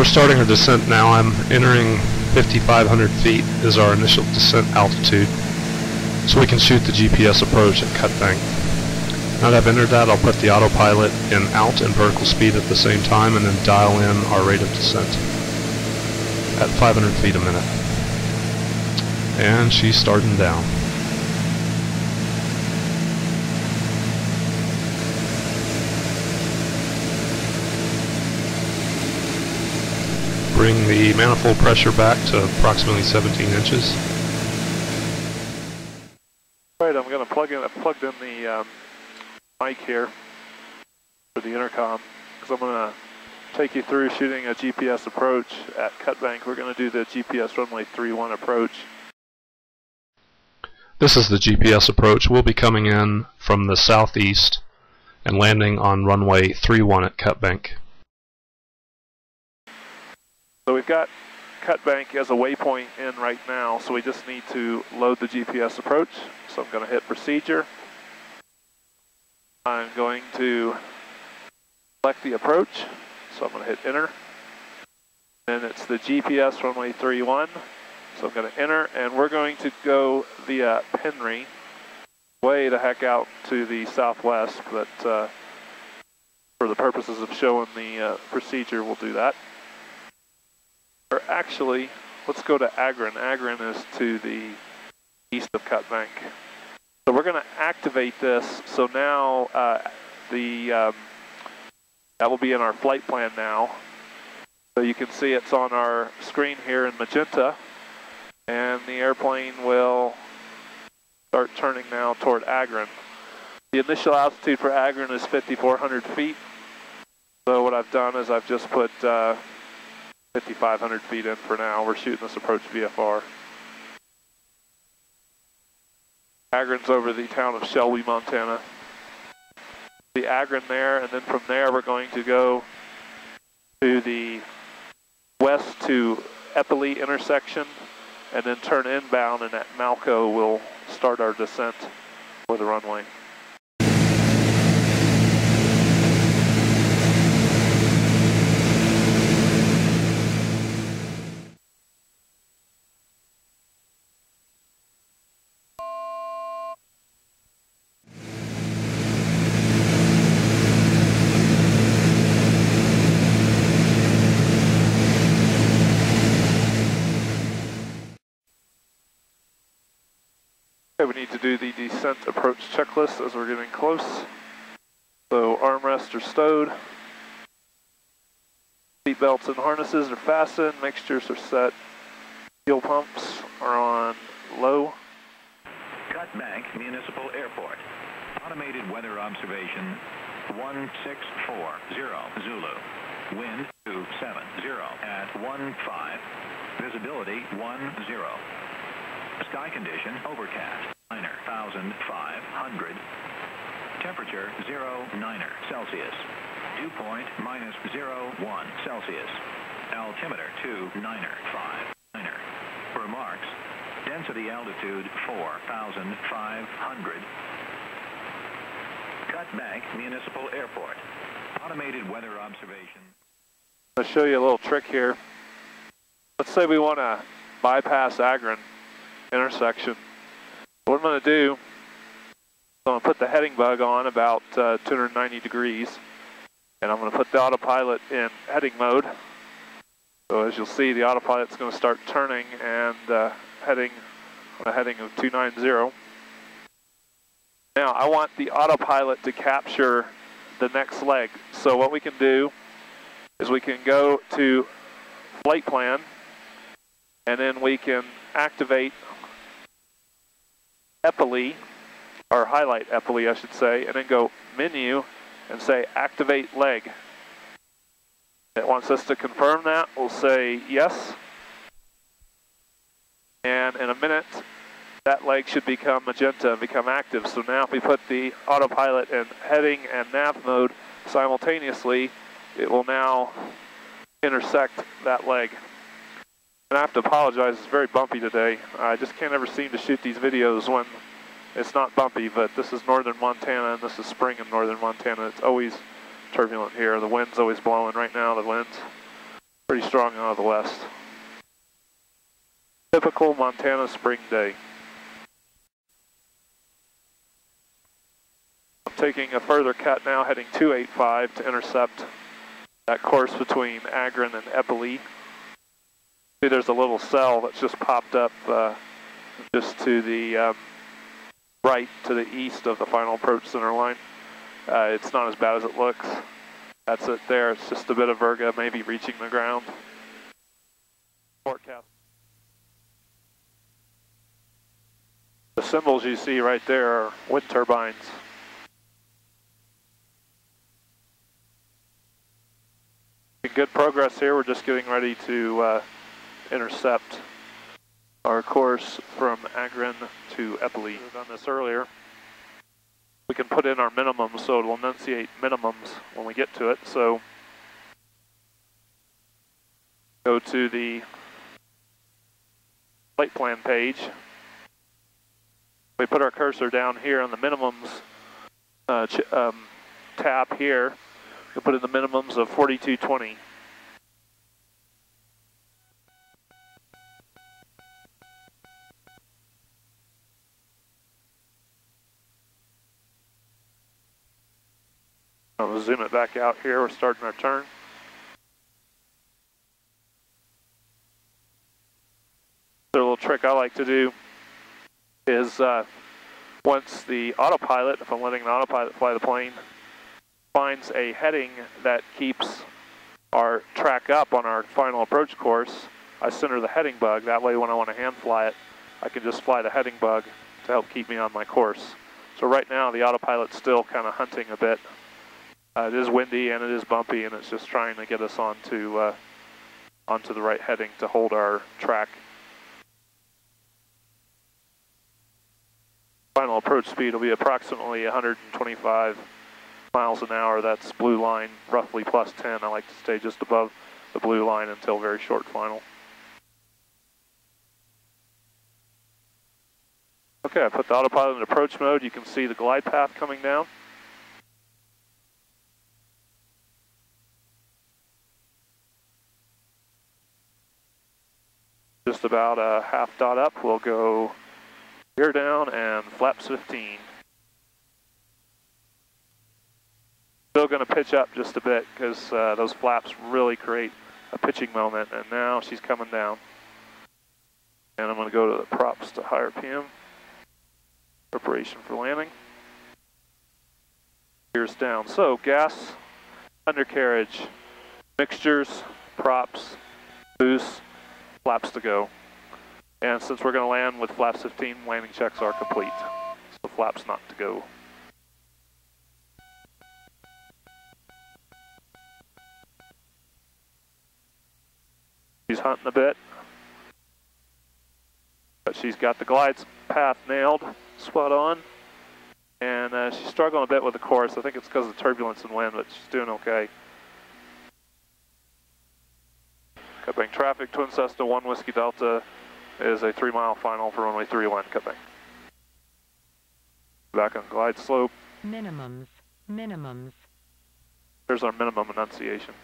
starting our descent now. I'm entering 5,500 feet is our initial descent altitude, so we can shoot the GPS approach at Cut Bank. Now that I've entered that, I'll put the autopilot in alt and vertical speed at the same time and then dial in our rate of descent at 500 feet a minute. And she's starting down. Bring the manifold pressure back to approximately 17 inches. Alright, I'm going to plug in the mic here for the intercom, because I'm going to take you through shooting a GPS approach at Cut Bank. We're going to do the GPS runway 31 approach. This is the GPS approach. We'll be coming in from the southeast and landing on runway 31 at Cut Bank. So we've got Cut Bank as a waypoint in right now, so we just need to load the GPS approach. So I'm going to hit procedure. I'm going to select the approach, so I'm going to hit enter. And it's the GPS runway 31, so I'm going to enter, and we're going to go via Penry, way the heck out to the southwest, but for the purposes of showing the procedure, we'll do that. Or actually, let's go to Agrin. Agrin is to the east of Cut Bank. So we're going to activate this, so now that will be in our flight plan now. So you can see it's on our screen here in magenta, and the airplane will start turning now toward Agrin. The initial altitude for Agrin is 5,400 feet. So what I've done is I've just put 5,500 feet in for now. We're shooting this approach VFR. Agrin's over the town of Shelby, Montana. The Agrin there, and then from there we're going to go to the west to Eppley intersection, and then turn inbound, and at Malco we'll start our descent for the runway. Okay, we need to do the descent approach checklist as we're getting close. So armrests are stowed, seat belts and harnesses are fastened, mixtures are set, fuel pumps are on low. Cut Bank Municipal Airport. Automated weather observation 1640 Zulu. Wind 270 at 15. Visibility 10. Sky condition overcast. 9,500. Temperature 09 Celsius. Dew point -01 Celsius. Altimeter 29 Remarks. Density altitude 4,500. Cut Bank Municipal Airport. Automated weather observation. I'll show you a little trick here. Let's say we want to bypass Agrin intersection. What I'm going to do is I'm going to put the heading bug on about 290 degrees, and I'm going to put the autopilot in heading mode. So as you'll see, the autopilot's going to start turning and heading on a heading of 290. Now I want the autopilot to capture the next leg. So what we can do is we can go to flight plan, and then we can activate Eppley, or highlight Eppley I should say, and then go menu and say activate leg. It wants us to confirm that. We'll say yes. And in a minute, that leg should become magenta and become active. So now if we put the autopilot in heading and nav mode simultaneously, it will now intersect that leg. And I have to apologize, it's very bumpy today. I just can't ever seem to shoot these videos when it's not bumpy, but this is northern Montana and this is spring in northern Montana. It's always turbulent here. The wind's always blowing right now, the winds. Pretty strong out of the west. Typical Montana spring day. I'm taking a further cut now, heading 285 to intercept that course between Agron and Eppley. See, there's a little cell that's just popped up just to the right, to the east of the final approach center line. It's not as bad as it looks. That's it there. It's just a bit of virga, maybe reaching the ground. Forecast. The symbols you see right there are wind turbines. Good progress here. We're just getting ready to intercept our course from Agron to Eppley. We've done this earlier. We can put in our minimums, so it will enunciate minimums when we get to it. So go to the flight plan page. We put our cursor down here on the minimums tab here. We put in the minimums of 4220. I'll zoom it back out here. We're starting our turn. The little trick I like to do is once the autopilot, if I'm letting the autopilot fly the plane, finds a heading that keeps our track up on our final approach course, I center the heading bug. That way when I want to hand fly it, I can just fly the heading bug to help keep me on my course. So right now the autopilot's still kind of hunting a bit. It is windy and it is bumpy, and it's just trying to get us onto the right heading to hold our track. Final approach speed will be approximately 125 miles an hour. That's blue line, roughly plus 10. I like to stay just above the blue line until very short final. Okay, I put the autopilot in approach mode. You can see the glide path coming down. Just about a half dot up. We'll go gear down and flaps 15. Still going to pitch up just a bit because those flaps really create a pitching moment, and now she's coming down. And I'm going to go to the props to higher PM. Preparation for landing. Gears down. So gas, undercarriage, mixtures, props, boost, flaps to go. And since we're going to land with flaps 15, landing checks are complete. So flaps not to go. She's hunting a bit, but she's got the glide path nailed, spot on, and she's struggling a bit with the course. I think it's because of the turbulence and wind, but she's doing okay. Cutbank traffic, Twin Cessna 1 Whiskey Delta is a 3-mile final for runway 31, cutbank. Back on glide slope. Minimums. There's our minimum enunciation.